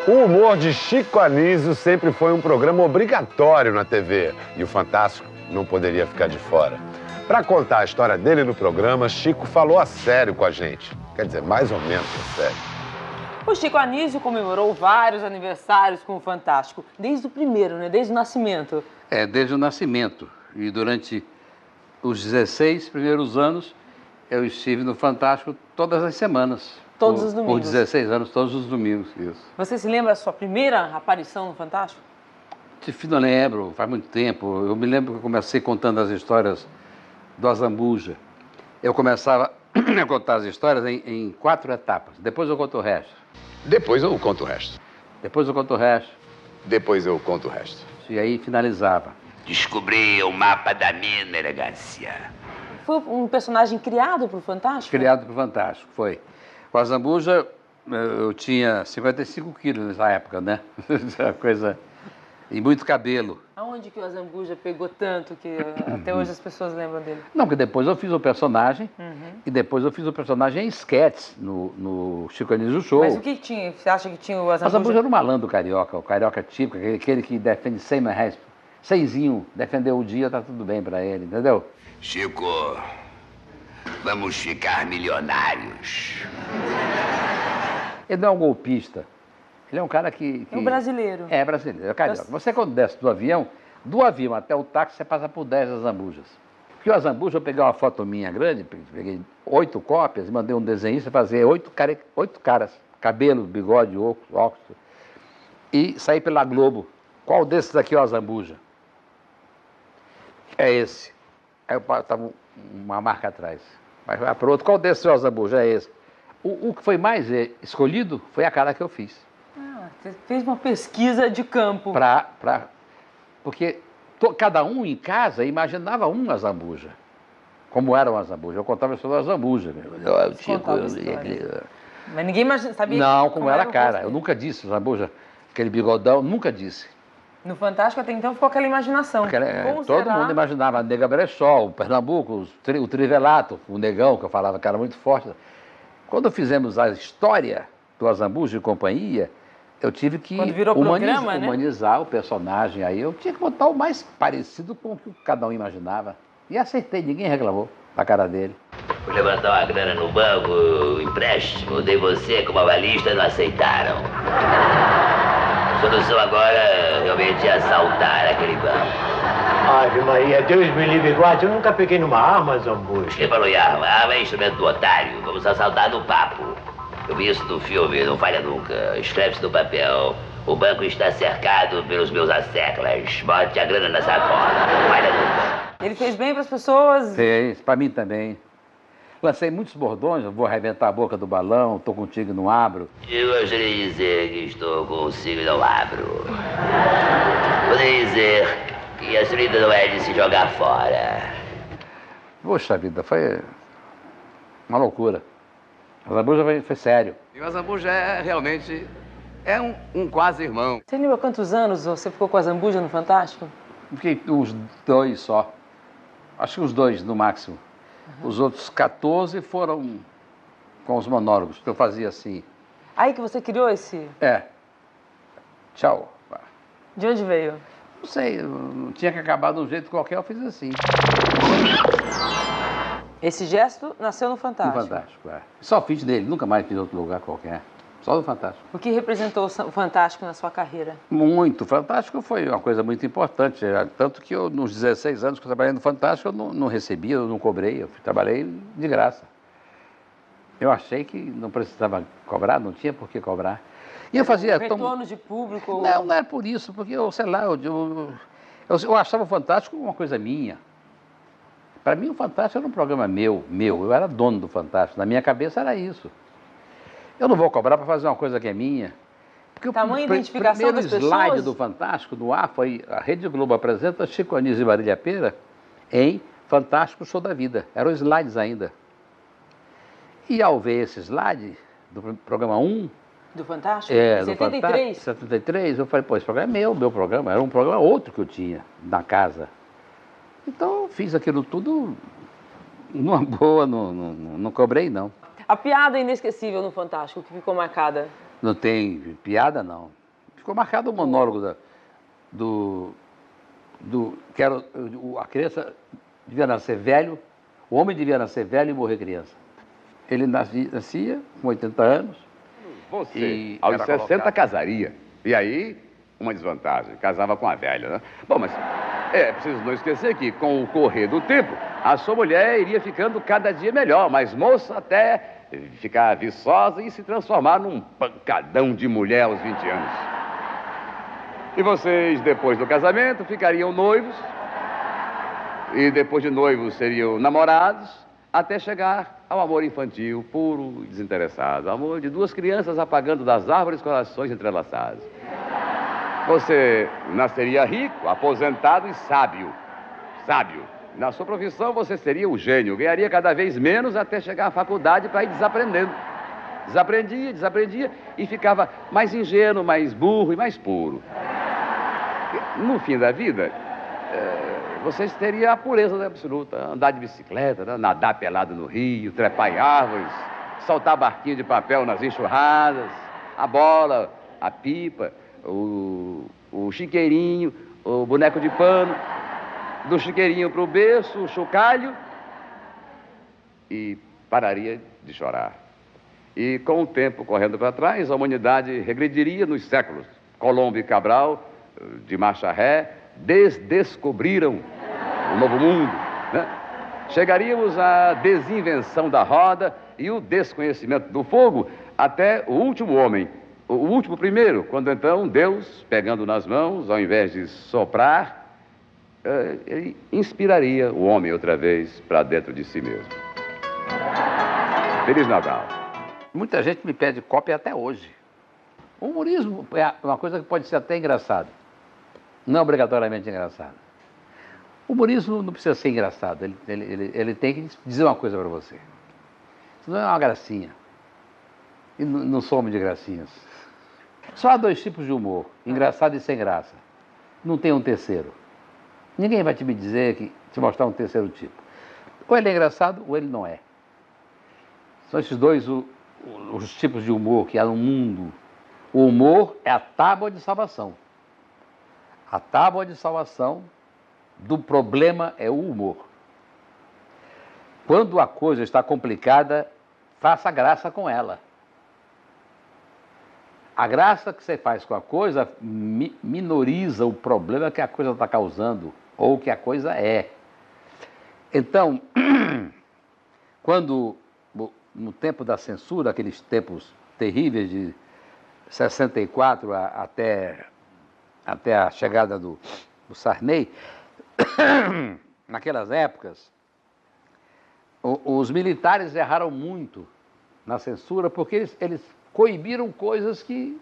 O humor de Chico Anísio sempre foi um programa obrigatório na TV e o Fantástico não poderia ficar de fora. Para contar a história dele no programa, Chico falou a sério com a gente. Quer dizer, mais ou menos a sério. O Chico Anísio comemorou vários aniversários com o Fantástico, desde o primeiro, né? Desde o nascimento. Desde o nascimento. E durante os 16 primeiros anos, eu estive no Fantástico todas as semanas. Todos os domingos? Por 16 anos, todos os domingos, isso. Você se lembra da sua primeira aparição no Fantástico? Não lembro, faz muito tempo. Eu me lembro que eu comecei contando as histórias do Azambuja. Eu começava a contar as histórias em 4 etapas. Depois eu conto o resto. Depois eu conto o resto. Depois eu conto o resto. Depois eu conto o resto. E aí finalizava. Descobri o mapa da minha elegância. Foi um personagem criado para o Fantástico? Criado para o Fantástico, foi. O Azambuja, eu tinha 55 quilos nessa época, né? Essa coisa... E muito cabelo. Aonde que o Azambuja pegou tanto que até hoje as pessoas lembram dele? Não, porque depois eu fiz o personagem, e depois eu fiz o personagem em sketches no Chico Anísio Show. Mas o que tinha? Você acha que tinha o Azambuja? O Azambuja era um malandro carioca, o carioca típico, aquele que defende 100 reais. 100zinho, defendeu o dia, tá tudo bem pra ele, entendeu? Chico, vamos ficar milionários. Ele não é um golpista. Ele é um cara que... É um brasileiro. É brasileiro, é carioca. Você quando desce do avião até o táxi, você passa por 10 Azambujas. Porque o Azambuja, eu peguei uma foto minha grande, peguei 8 cópias e mandei um desenhista fazer 8 caras. Cabelo, bigode, óculos. E saí pela Globo. Qual desses aqui é o Azambuja? É esse. Aí eu estava uma marca atrás. Mas vai para o outro. Qual desses é o Azambuja? É esse. O que foi mais escolhido foi a cara que eu fiz. Você fez uma pesquisa de campo. Porque cada um em casa imaginava um Azambuja. Como era um Azambuja. Eu contava a história do Azambuja. Mas ninguém sabia não, como era a cara. Eu nunca disse Azambuja, aquele bigodão, nunca disse. No Fantástico até então ficou aquela imaginação. Todo mundo imaginava a Nega Brechó, o Pernambuco, o Trivelato, o Negão, que eu falava que era muito forte. Quando fizemos a história do Azambuja e companhia, eu tive que humanizar o personagem. Aí eu tinha que botar o mais parecido com o que cada um imaginava. E acertei, ninguém reclamou da cara dele. Fui levantar uma grana no banco, empréstimo, dei você como avalista, não aceitaram. A solução agora realmente é assaltar aquele banco. Ave Maria, Deus me livre, guarde, eu nunca peguei numa arma, Zambuja. Quem falou em arma? Arma é instrumento do otário, vamos assaltar no papo. Eu vi isso no filme, não falha nunca. Escreve-se no papel. O banco está cercado pelos meus asseclas. Bote a grana na sacola, não falha nunca. Ele fez bem para as pessoas? Fez, para mim também. Lancei muitos bordões, eu vou arrebentar a boca do balão, estou contigo e não abro. Eu gostaria de dizer que estou consigo e não abro. Poderia dizer que a vida não é de se jogar fora. Poxa vida, foi uma loucura. O Azambuja foi sério. E o Azambuja realmente um quase irmão. Você lembra quantos anos você ficou com o Azambuja no Fantástico? Fiquei uns 2 só. Acho que uns 2 no máximo. Os outros 14 foram com os monólogos, que eu fazia assim. Aí que você criou esse? Tchau. De onde veio? Não sei, não tinha que acabar de um jeito qualquer, eu fiz assim. Esse gesto nasceu no Fantástico? No Fantástico, Só fiz dele, nunca mais fiz em outro lugar qualquer. Só no Fantástico. O que representou o Fantástico na sua carreira? Muito. O Fantástico foi uma coisa muito importante. Tanto que eu, nos 16 anos que eu trabalhei no Fantástico, eu não recebia, eu não cobrei. Eu trabalhei de graça. Eu achei que não precisava cobrar, não tinha por que cobrar. E eu fazia... Retorno de público? Não era por isso, porque eu, sei lá, eu achava o Fantástico uma coisa minha. Para mim, o Fantástico era um programa meu. Eu era dono do Fantástico. Na minha cabeça era isso. Eu não vou cobrar para fazer uma coisa que é minha. Porque o primeiro slide do Fantástico no ar foi a Rede Globo apresenta Chico Anísio e Marília Pêra em Fantástico Show da Vida. Eram slides ainda. E ao ver esse slide do programa 1... Do Fantástico? 73? 73, eu falei, esse programa é meu programa. Era um programa outro que eu tinha na casa. Então eu fiz aquilo tudo numa boa, não cobrei não. A piada inesquecível no Fantástico, que ficou marcada? Não tem piada, não. Ficou marcado o monólogo que era a criança devia nascer velho, o homem devia nascer velho e morrer criança. Ele nascia com 80 anos. Você, aos 60, casaria. E aí, uma desvantagem, casava com a velha, né? Bom, mas é preciso não esquecer que, com o correr do tempo, a sua mulher iria ficando cada dia melhor, mais moça até ficar viçosa e se transformar num pancadão de mulher aos 20 anos. E vocês, depois do casamento, ficariam noivos, e depois de noivos seriam namorados, até chegar ao amor infantil, puro e desinteressado. Amor de duas crianças apagando das árvores corações entrelaçados. Você nasceria rico, aposentado e sábio. Sábio. Na sua profissão você seria o gênio, ganharia cada vez menos até chegar à faculdade para ir desaprendendo. Desaprendia e ficava mais ingênuo, mais burro e mais puro. No fim da vida, vocês teriam a pureza absoluta. Andar de bicicleta, né? Nadar pelado no rio, trepar em árvores, soltar barquinho de papel nas enxurradas, a bola, a pipa, o chiqueirinho, o boneco de pano, do chiqueirinho para o berço, o chocalho, e pararia de chorar. E com o tempo correndo para trás, a humanidade regrediria nos séculos. Colombo e Cabral, de marcha ré, descobriram o novo mundo, né? Chegaríamos à desinvenção da roda e o desconhecimento do fogo até o último homem, o último primeiro, quando então Deus, pegando nas mãos, ao invés de soprar, ele inspiraria o homem outra vez para dentro de si mesmo. Feliz Natal. Muita gente me pede cópia até hoje. O humorismo é uma coisa que pode ser até engraçada. Não é obrigatoriamente engraçado. O humorismo não precisa ser engraçado, ele tem que dizer uma coisa para você. Isso não é uma gracinha. E não somos de gracinhas. Só há dois tipos de humor, engraçado e sem graça. Não tem um terceiro. Ninguém vai te mostrar um terceiro tipo. Ou ele é engraçado ou ele não é. São esses dois os tipos de humor que há no mundo. O humor é a tábua de salvação. A tábua de salvação do problema é o humor. Quando a coisa está complicada, faça graça com ela. A graça que você faz com a coisa minoriza o problema que a coisa está causando ou que a coisa é. Então, quando, no tempo da censura, aqueles tempos terríveis de 64 até a chegada do Sarney, naquelas épocas, os militares erraram muito na censura porque eles coibiram coisas que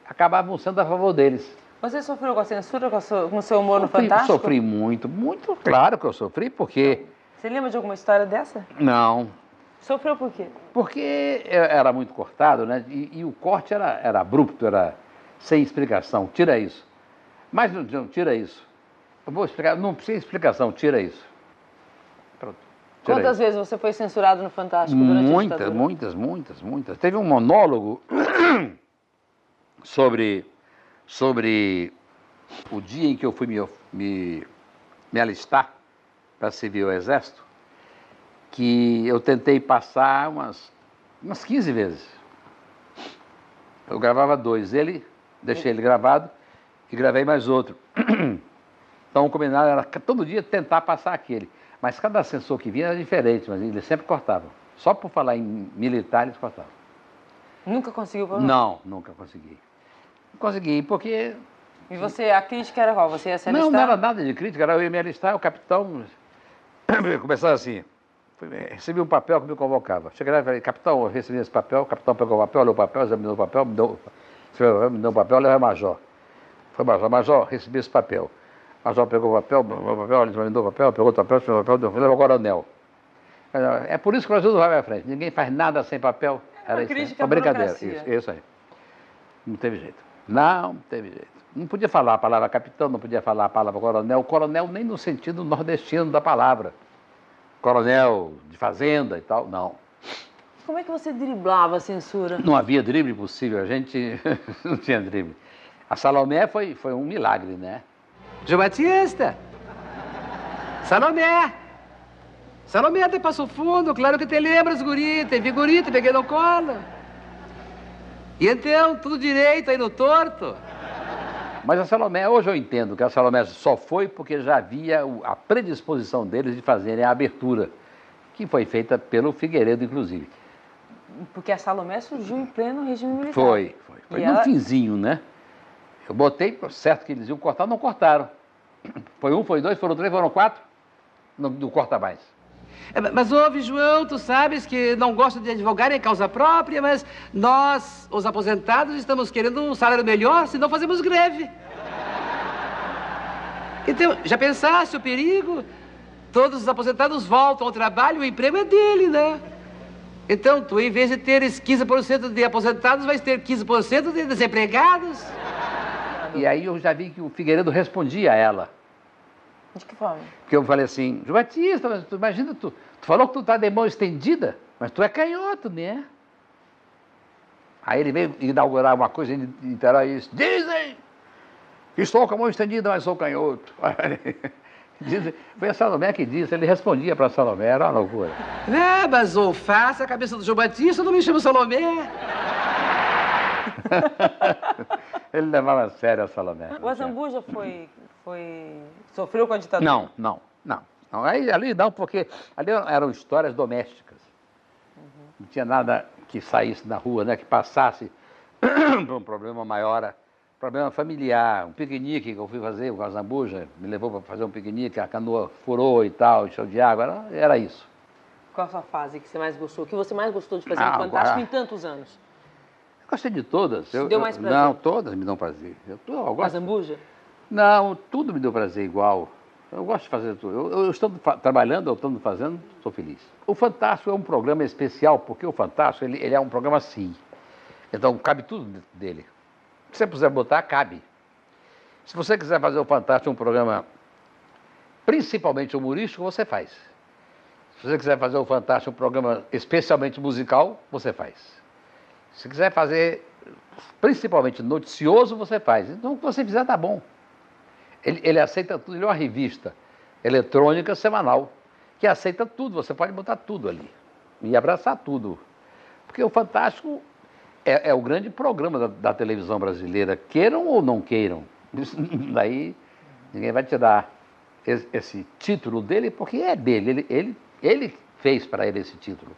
acabavam sendo a favor deles. Você sofreu com a censura, com o seu humor no Fantástico? Sofri muito, claro que eu sofri, porque... Você lembra de alguma história dessa? Não. Sofreu por quê? Porque era muito cortado, né? E o corte era abrupto, era sem explicação. Tira isso. Mas não, tira isso. Eu vou explicar, não precisa explicação, tira isso. Pronto. Quantas vezes você foi censurado no Fantástico durante a ditadura? Muitas. Teve um monólogo sobre o dia em que eu fui me alistar para servir o Exército, que eu tentei passar umas 15 vezes. Eu gravava 2, deixei ele gravado e gravei mais outro. Então o combinado era todo dia tentar passar aquele. Mas cada censor que vinha era diferente, mas eles sempre cortavam. Só por falar em militar, eles cortavam. Nunca conseguiu pôr? Não, nunca consegui. Não consegui, porque... E você, a crítica era qual? Você ia se alistar? Não era nada de crítica, era eu ia me alistar, o capitão... Começava assim, recebi um papel que me convocava. Cheguei lá e falei, capitão, eu recebi esse papel, o capitão pegou o papel, olhou o papel, examinou o papel, me deu o papel, levou major. Foi major, recebi esse papel. O major pegou o papel, examinou o papel, pegou o papel, levou o coronel. É por isso que o Brasil não vai à frente. Ninguém faz nada sem papel. Era isso, crítica à brincadeira. burocracia. Isso aí. Não teve jeito. Não teve jeito. Não podia falar a palavra capitão, não podia falar a palavra coronel. Coronel nem no sentido nordestino da palavra. Coronel de fazenda e tal, não. como é que você driblava a censura? Não havia drible possível, a gente não tinha drible. A Salomé foi um milagre, né? João Batista! Salomé! Salomé até Passo Fundo, claro que te lembras, guri. Teve guri, te peguei no colo. E então, tudo direito aí no torto? Mas a Salomé, hoje eu entendo que a Salomé só foi porque já havia a predisposição deles de fazerem a abertura, que foi feita pelo Figueiredo, inclusive. Porque a Salomé surgiu em pleno regime militar. Foi E no ela... finzinho, né? Eu botei, certo que eles iam cortar, não cortaram. Foi um, foi dois, foram três, foram quatro, não corta mais. Mas ouve, João, tu sabes que não gosto de advogar em causa própria, mas nós, os aposentados, estamos querendo um salário melhor, senão fazemos greve. Então, já pensaste o perigo? Todos os aposentados voltam ao trabalho, o emprego é dele, né? Então, tu, em vez de teres 15% de aposentados, vais ter 15% de desempregados. E aí eu já vi que o Figueiredo respondia a ela. De que forma? Porque eu falei assim, João Batista, mas tu imagina, tu falou que tu tá de mão estendida, mas tu é canhoto, né? Aí ele veio inaugurar uma coisa em Niterói, dizem que estou com a mão estendida, mas sou canhoto. Dizem, foi a Salomé que disse, ele respondia para a Salomé, era uma loucura. É, mas ou faça a cabeça do João Batista, não me chama Salomé. Ele levava a sério a Salomé. O Azambuja sofreu com a ditadura? Não. Aí, ali não, porque ali eram histórias domésticas. Não tinha nada que saísse na rua, né, que passasse por um problema maior, problema familiar, um piquenique que eu fui fazer, o Azambuja me levou para fazer um piquenique, a canoa furou e tal, encheu de água, era isso. Qual a sua fase que você mais gostou? O que você mais gostou de fazer no Fantástico em tantos anos? Gostei de todas. Deu mais prazer? Não, todas me dão prazer. Eu gosto. Azambuja? Não, tudo me deu prazer igual. Eu gosto de fazer tudo. Eu estando trabalhando, eu estando fazendo, sou feliz. O Fantástico é um programa especial, porque o Fantástico ele é um programa assim. Então, cabe tudo dentro dele. Se você puder botar, cabe. Se você quiser fazer o Fantástico um programa principalmente humorístico, você faz. Se você quiser fazer o Fantástico um programa especialmente musical, você faz. Se quiser fazer principalmente noticioso, você faz. Então, o que você fizer tá bom. Ele aceita tudo, ele é uma revista eletrônica semanal, que aceita tudo, você pode botar tudo ali e abraçar tudo. Porque o Fantástico é o grande programa da televisão brasileira, queiram ou não queiram. Daí ninguém vai tirar esse título dele, porque é dele, ele fez para ele esse título.